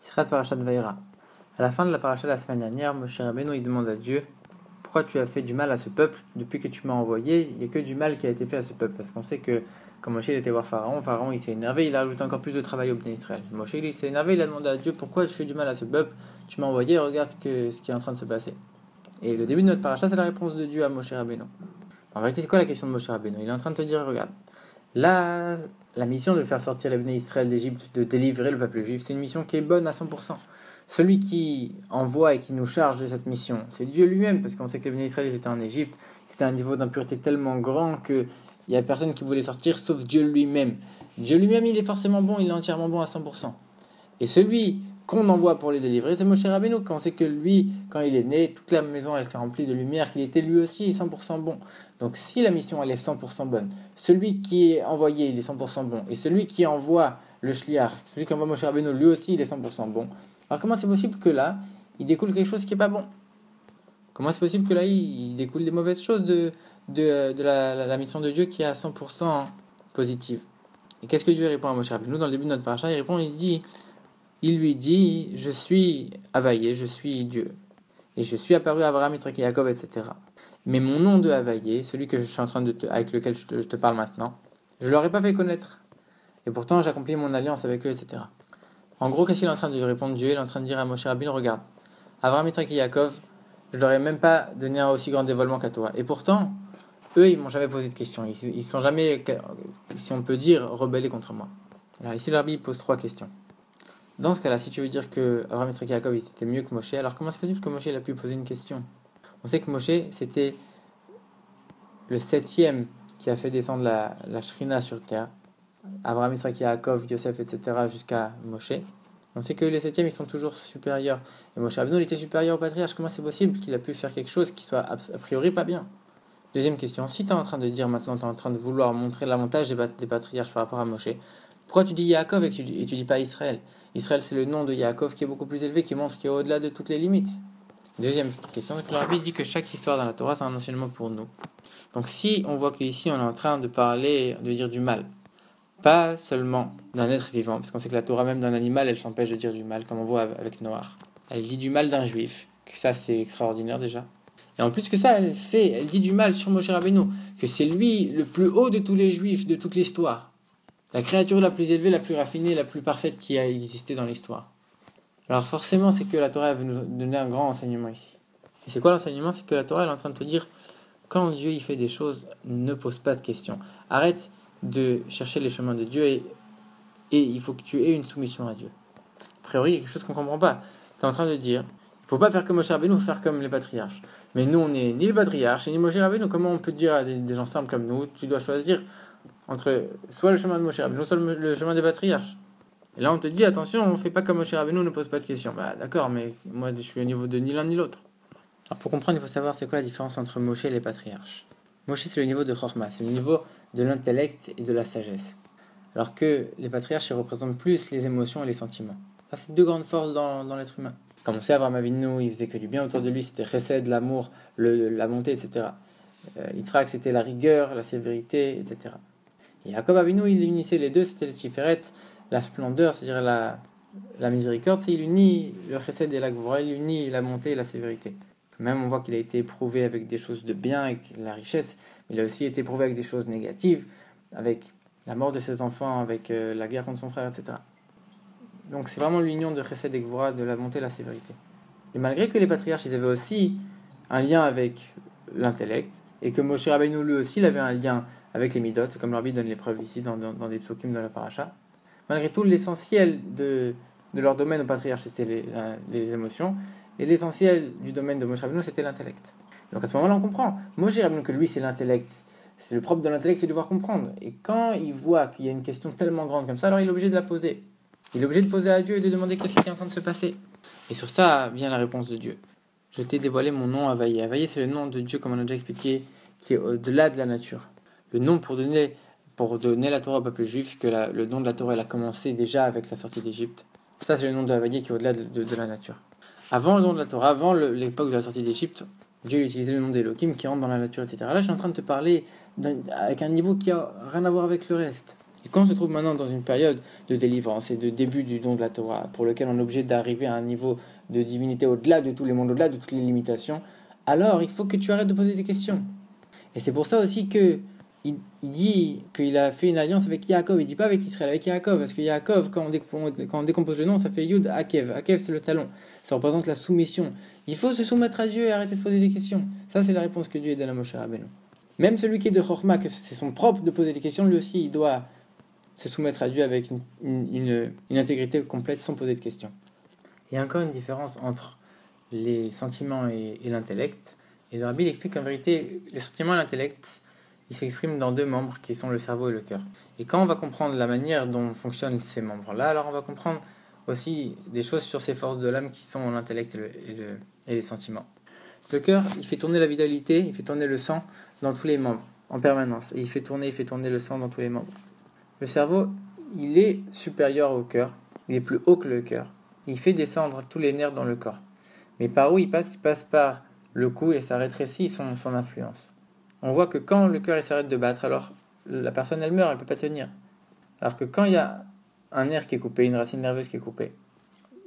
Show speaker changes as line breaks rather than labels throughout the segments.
Sirat Parashat Vaïra. À la fin de la paracha de la semaine dernière, Moshe Rabbeinu il demande à Dieu pourquoi tu as fait du mal à ce peuple depuis que tu m'as envoyé. Il n'y a que du mal qui a été fait à ce peuple parce qu'on sait que quand Moshe il était voir Pharaon, Pharaon il s'est énervé, il a ajouté encore plus de travail au Bnei Israël. Moshe il s'est énervé, il a demandé à Dieu pourquoi tu fais du mal à ce peuple. Tu m'as envoyé, regarde ce qui est en train de se passer. Et le début de notre paracha c'est la réponse de Dieu à Moshe Rabbeinu. En vérité, c'est quoi la question de Moshe Rabbeinu? Il est en train de te dire, regarde, là, la mission de faire sortir les Bnei Israël d'Égypte, de délivrer le peuple juif, c'est une mission qui est bonne à 100%. Celui qui envoie et qui nous charge de cette mission, c'est Dieu lui-même, parce qu'on sait que les Bnei Israël étaient en Égypte, c'était un niveau d'impureté tellement grand qu'il n'y a personne qui voulait sortir sauf Dieu lui-même. Dieu lui-même, il est forcément bon, il est entièrement bon à 100%. Et celui qu'on envoie pour les délivrer, c'est Moshe Rabbeinu, quand on sait que lui, quand il est né, toute la maison elle s'est remplie de lumière, qu'il était lui aussi 100% bon. Donc si la mission elle est 100% bonne, celui qui est envoyé il est 100% bon, et celui qui envoie le shliach, celui qui envoie Moshe Rabbeinu, lui aussi il est 100% bon. Alors comment c'est possible que là, il découle quelque chose qui n'est pas bon? Comment c'est possible que là, il découle des mauvaises choses de la mission de Dieu qui est à 100% positive? Et qu'est-ce que Dieu répond à Moshe Rabbeinu? Dans le début de notre paracha, il lui dit, je suis Havaïe, je suis Dieu. Et je suis apparu à Abraham, Yitzhak et Yaakov, etc. Mais mon nom de Havaïe, celui que je suis en train avec lequel je te parle maintenant, je ne leur ai pas fait connaître. Et pourtant, j'accomplis mon alliance avec eux, etc. En gros, qu'est-ce qu'il est en train de répondre Dieu? Il est en train de dire à Moshe Rabbeinu, regarde, Abraham, Yitzhak et Yaakov, je leur ai même pas donné un aussi grand dévoilement qu'à toi. Et pourtant, eux, ils m'ont jamais posé de questions. Ils sont jamais, si on peut dire, rebellés contre moi. Alors ici, le Rabbi pose 3 questions. Dans ce cas-là, si tu veux dire que Abraham, Yitzhak et Yaakov, ils étaient mieux que Moshe, alors comment c'est possible que Moshe il a pu poser une question? On sait que Moshe, c'était le 7e qui a fait descendre la Shrina sur terre. Abraham, Yitzhak et Yaakov, Yosef, etc. jusqu'à Moshe. On sait que les 7e, ils sont toujours supérieurs. Et Moshe Rabbeinu, il était supérieur au patriarche. Comment c'est possible qu'il a pu faire quelque chose qui soit a priori pas bien? Deuxième question, si tu es en train de dire maintenant, tu es en train de vouloir montrer l'avantage des patriarches par rapport à Moshe, pourquoi tu dis Yaakov et tu dis pas Israël? Israël, c'est le nom de Yaakov qui est beaucoup plus élevé, qui montre qu'il est au-delà de toutes les limites. Deuxième question, le Rabbi dit que chaque histoire dans la Torah, c'est un enseignement pour nous. Donc si on voit qu'ici, on est en train de parler, de dire du mal, pas seulement d'un être vivant, parce qu'on sait que la Torah même d'un animal, elle s'empêche de dire du mal, comme on voit avec Noach. Elle dit du mal d'un juif, que ça c'est extraordinaire déjà. Et en plus que ça, elle dit du mal sur Moshe Rabbeinu, que c'est lui le plus haut de tous les juifs, de toute l'histoire. La créature la plus élevée, la plus raffinée, la plus parfaite qui a existé dans l'histoire. Alors forcément, c'est que la Torah veut nous donner un grand enseignement ici. Et c'est quoi l'enseignement? C'est que la Torah elle est en train de te dire, quand Dieu il fait des choses, ne pose pas de questions. Arrête de chercher les chemins de Dieu et il faut que tu aies une soumission à Dieu. A priori, il y a quelque chose qu'on ne comprend pas. Tu es en train de dire, il ne faut pas faire comme Moshe Rabbeinu, il faut faire comme les patriarches. Mais nous, on n'est ni les patriarches, ni Moshe Rabbeinu. Comment on peut dire à des gens simples comme nous, tu dois choisir entre soit le chemin de Moshe Rabbeinu, soit le chemin des patriarches? Et là, on te dit, attention, on ne fait pas comme Moshe Rabbeinu, ne pose pas de questions. Bah d'accord, mais moi, je suis au niveau de ni l'un ni l'autre. Alors pour comprendre, il faut savoir c'est quoi la différence entre Moshe et les patriarches. Moshe, c'est le niveau de Chorma, c'est le niveau de l'intellect et de la sagesse. Alors que les patriarches, ils représentent plus les émotions et les sentiments. Ça, c'est 2 grandes forces dans l'être humain. Comme on sait, Abraham Avinu, il faisait que du bien autour de lui, c'était chesed, l'amour, la bonté, etc. Yitzhak, c'était la rigueur, la sévérité, etc. Et Yaakov Avinu, il unissait les deux, c'était le tiferet, la splendeur, c'est-à-dire la miséricorde, il unit le chesed et la gvura, il unit la bonté et la sévérité. Même on voit qu'il a été éprouvé avec des choses de bien, avec la richesse, mais il a aussi été éprouvé avec des choses négatives, avec la mort de ses enfants, avec la guerre contre son frère, etc. Donc c'est vraiment l'union de chesed et gvura, de la bonté et la sévérité. Et malgré que les patriarches, ils avaient aussi un lien avec l'intellect, et que Moshe Rabbeinu lui aussi, il avait un lien avec les midot, comme le Rabbi donne les preuves ici dans des psukim dans la paracha, malgré tout, l'essentiel de leur domaine au patriarche, c'était les émotions, et l'essentiel du domaine de Moshe Rabbeinu, c'était l'intellect. Donc à ce moment-là, on comprend. Moshe Rabbeinu, que lui, c'est l'intellect. C'est le propre de l'intellect, c'est de devoir comprendre. Et quand il voit qu'il y a une question tellement grande comme ça, alors il est obligé de la poser. Il est obligé de poser à Dieu et de demander qu'est-ce qui est en train de se passer. Et sur ça vient la réponse de Dieu. Je t'ai dévoilé mon nom Havaïe. Havaïe, c'est le nom de Dieu, comme on a déjà expliqué, qui est au-delà de la nature. Le nom pour donner la Torah au peuple juif, que le nom de la Torah elle a commencé déjà avec la sortie d'Égypte. Ça, c'est le nom de Havaïe qui est au-delà de la nature. Avant le nom de la Torah, avant l'époque de la sortie d'Égypte, Dieu utilisait le nom d'Elohim qui rentre dans la nature, etc. Là, je suis en train de te parler avec un niveau qui n'a rien à voir avec le reste. Et quand on se trouve maintenant dans une période de délivrance et de début du don de la Torah, pour lequel on est obligé d'arriver à un niveau de divinité au-delà de tous les mondes, au-delà de toutes les limitations, alors il faut que tu arrêtes de poser des questions. Et c'est pour ça aussi que il dit qu'il a fait une alliance avec Yaakov. Il dit pas avec Israël, avec Yaakov, parce que Yaakov, quand on décompose le nom, ça fait Yud Akev. Akev, c'est le talon. Ça représente la soumission. Il faut se soumettre à Dieu et arrêter de poser des questions. Ça, c'est la réponse que Dieu donne à Moshe Rabbeinu. Même celui qui est de Chorma, que c'est son propre de poser des questions, lui aussi, il doit se soumettre à Dieu avec une intégrité complète sans poser de questions. Il y a encore une différence entre les sentiments et l'intellect. Et le Rabbi explique qu'en vérité, les sentiments et l'intellect, ils s'expriment dans deux membres qui sont le cerveau et le cœur. Et quand on va comprendre la manière dont fonctionnent ces membres-là, alors on va comprendre aussi des choses sur ces forces de l'âme qui sont l'intellect et les sentiments. Le cœur, il fait tourner la vitalité, il fait tourner le sang dans tous les membres, en permanence. Et il fait tourner le sang dans tous les membres. Le cerveau, il est supérieur au cœur, il est plus haut que le cœur. Il fait descendre tous les nerfs dans le corps. Mais par où il passe? Il passe par le cou et ça rétrécit son influence. On voit que quand le cœur s'arrête de battre, alors la personne elle meurt, elle ne peut pas tenir. Alors que quand il y a un nerf qui est coupé, une racine nerveuse qui est coupée,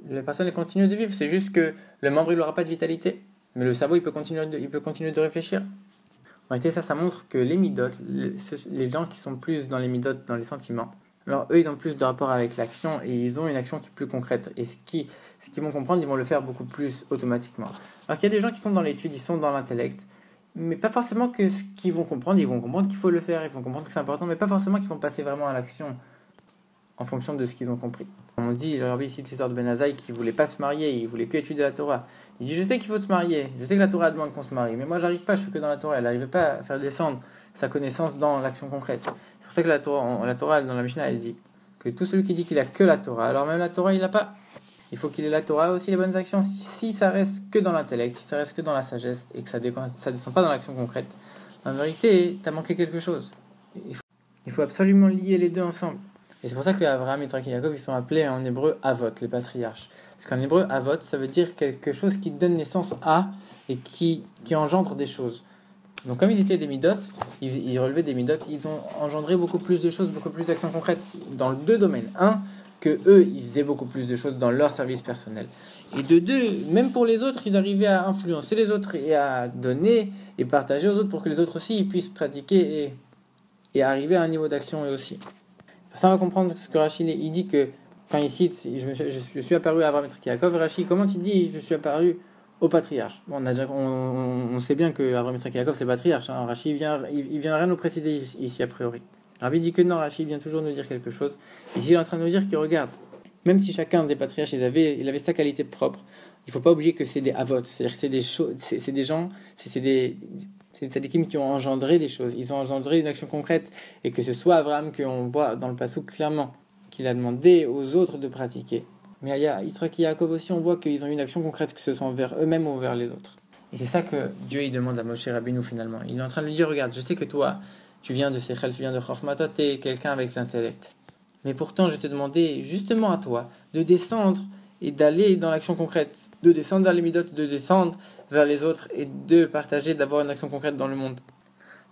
la personne elle continue de vivre, c'est juste que le membre il n'aura pas de vitalité. Mais le cerveau il peut continuer de réfléchir. En réalité ça montre que les midotes, les gens qui sont plus dans les midotes, dans les sentiments, alors eux ils ont plus de rapport avec l'action et ils ont une action qui est plus concrète. Et ce qu'ils vont comprendre, ils vont le faire beaucoup plus automatiquement. Alors qu'il y a des gens qui sont dans l'étude, ils sont dans l'intellect, mais pas forcément que ce qu'ils vont comprendre, ils vont comprendre qu'il faut le faire, ils vont comprendre que c'est important, mais pas forcément qu'ils vont passer vraiment à l'action en fonction de ce qu'ils ont compris. On dit, le Rabbi cite l'histoire de Ben Azaï qui voulait pas se marier, il voulait que étudier la Torah. Il dit, je sais qu'il faut se marier, je sais que la Torah demande qu'on se marie, mais moi j'arrive pas, je suis que dans la Torah. Elle n'arrivait pas à faire descendre sa connaissance dans l'action concrète. C'est pour ça que la Torah dans la Mishnah, elle dit que tout celui qui dit qu'il a que la Torah, alors même la Torah il n'a pas. Il faut qu'il ait la Torah aussi les bonnes actions. Si ça reste que dans l'intellect, si ça reste que dans la sagesse et que ça descend pas dans l'action concrète, en vérité, tu as manqué quelque chose. Il faut absolument lier les deux ensemble. Et c'est pour ça que Abraham, Yitzhak et Yaakov, ils sont appelés en hébreu Avot, les patriarches. Parce qu'en hébreu, Avot, ça veut dire quelque chose qui donne naissance à et qui engendre des choses. Donc comme ils étaient des midotes, ils relevaient des midotes, ils ont engendré beaucoup plus de choses, beaucoup plus d'actions concrètes dans deux domaines. Un, que eux, ils faisaient beaucoup plus de choses dans leur service personnel. Et de deux, même pour les autres, ils arrivaient à influencer les autres et à donner et partager aux autres pour que les autres aussi ils puissent pratiquer et arriver à un niveau d'action eux aussi. Ça, on va comprendre ce que Rachid il dit que quand il cite je suis apparu à Abraham et Yaakov, Rachid, comment il dit je suis apparu au patriarche? Bon, on sait bien que Abraham et Yaakov c'est patriarche. Hein. Rachid il vient rien nous préciser ici a priori. Rabbi dit que non, Rachid vient toujours nous dire quelque chose. Ici, il est en train de nous dire que regarde, même si chacun des patriarches il avait sa qualité propre, il ne faut pas oublier que c'est des avot, c'est-à-dire que c'est des choses, c'est des gens, c'est des tzadikim qui ont engendré des choses, ils ont engendré une action concrète, et que ce soit Abraham qu'on voit dans le passouk clairement qu'il a demandé aux autres de pratiquer. Mais il y a Yitzhak et Yaakov aussi, on voit qu'ils ont une action concrète, que ce soit envers eux-mêmes ou envers les autres. Et c'est ça que Dieu il demande à Moshe Rabbeinu finalement. Il est en train de lui dire, regarde, je sais que toi, tu viens de Sechel, tu viens de Chochma, toi tu es quelqu'un avec l'intellect. Mais pourtant je t'ai demandé justement à toi de descendre et d'aller dans l'action concrète, de descendre vers les midot, de descendre vers les autres et de partager, d'avoir une action concrète dans le monde.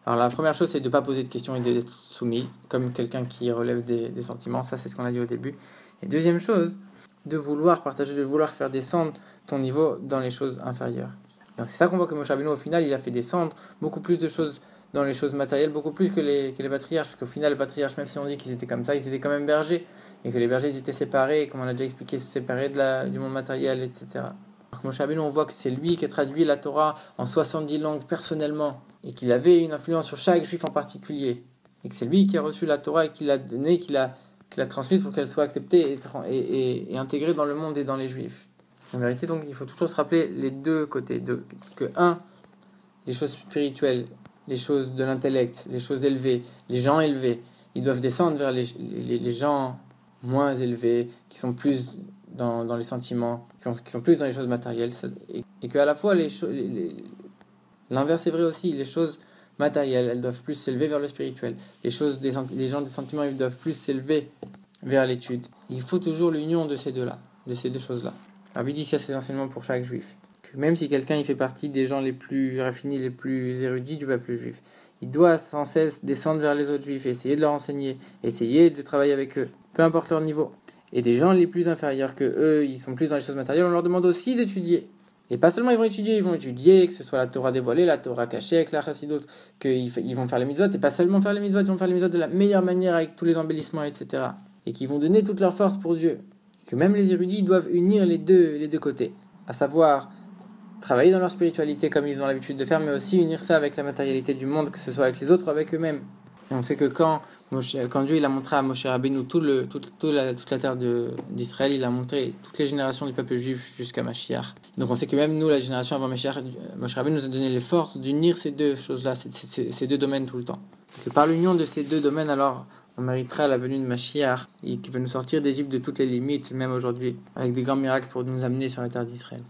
Alors la première chose c'est de ne pas poser de questions et d'être soumis, comme quelqu'un qui relève des sentiments, ça c'est ce qu'on a dit au début. Et deuxième chose, de vouloir partager, de vouloir faire descendre ton niveau dans les choses inférieures. Donc c'est ça qu'on voit que Moshe Rabbeinu au final il a fait descendre beaucoup plus de choses dans les choses matérielles, beaucoup plus que les patriarches, parce qu'au final les patriarches, même si on dit qu'ils étaient comme ça, ils étaient quand même bergers, et que les bergers ils étaient séparés, comme on a déjà expliqué, séparés du monde matériel, etc. Donc Moshe Rabbeinu, on voit que c'est lui qui a traduit la Torah en 70 langues personnellement, et qu'il avait une influence sur chaque juif en particulier, et que c'est lui qui a reçu la Torah et qui l'a donnée, qui l'a transmise pour qu'elle soit acceptée et intégrée dans le monde et dans les juifs. En vérité, donc, il faut toujours se rappeler les deux côtés, que les choses spirituelles, les choses de l'intellect, les choses élevées, les gens élevés, ils doivent descendre vers les gens moins élevés, qui sont plus dans les sentiments, qui sont plus dans les choses matérielles, et qu'à la fois l'inverse est vrai aussi, les choses matérielles, elles doivent plus s'élever vers le spirituel, les gens des sentiments, ils doivent plus s'élever vers l'étude. Il faut toujours l'union de ces deux-là, de ces deux choses-là. Alors, il dit ça, c'est l'enseignement pour chaque juif. Que même si quelqu'un il fait partie des gens les plus raffinés, les plus érudits du peuple juif, il doit sans cesse descendre vers les autres juifs, essayer de leur enseigner, essayer de travailler avec eux, peu importe leur niveau. Et des gens les plus inférieurs que eux, ils sont plus dans les choses matérielles, on leur demande aussi d'étudier. Et pas seulement ils vont étudier, que ce soit la Torah dévoilée, la Torah cachée avec la Chassidut, qu'ils vont faire les mitzvot, et pas seulement faire les mitzvot, ils vont faire les mitzvot de la meilleure manière avec tous les embellissements, etc. Et qu'ils vont donner toute leur force pour Dieu. Que même les érudits doivent unir les deux côtés, à savoir travailler dans leur spiritualité comme ils ont l'habitude de faire, mais aussi unir ça avec la matérialité du monde, que ce soit avec les autres ou avec eux-mêmes. Et on sait que quand Dieu il a montré à Moshe Rabbeinu toute la terre d'Israël, il a montré toutes les générations du peuple juif jusqu'à Mashiach. Donc on sait que même nous, la génération avant Mashiach, Moshe Rabbeinu nous a donné les forces d'unir ces deux choses-là, ces deux domaines tout le temps. Et que par l'union de ces deux domaines, alors on méritera la venue de Mashiach, qui va nous sortir d'Égypte de toutes les limites, même aujourd'hui, avec des grands miracles pour nous amener sur la terre d'Israël.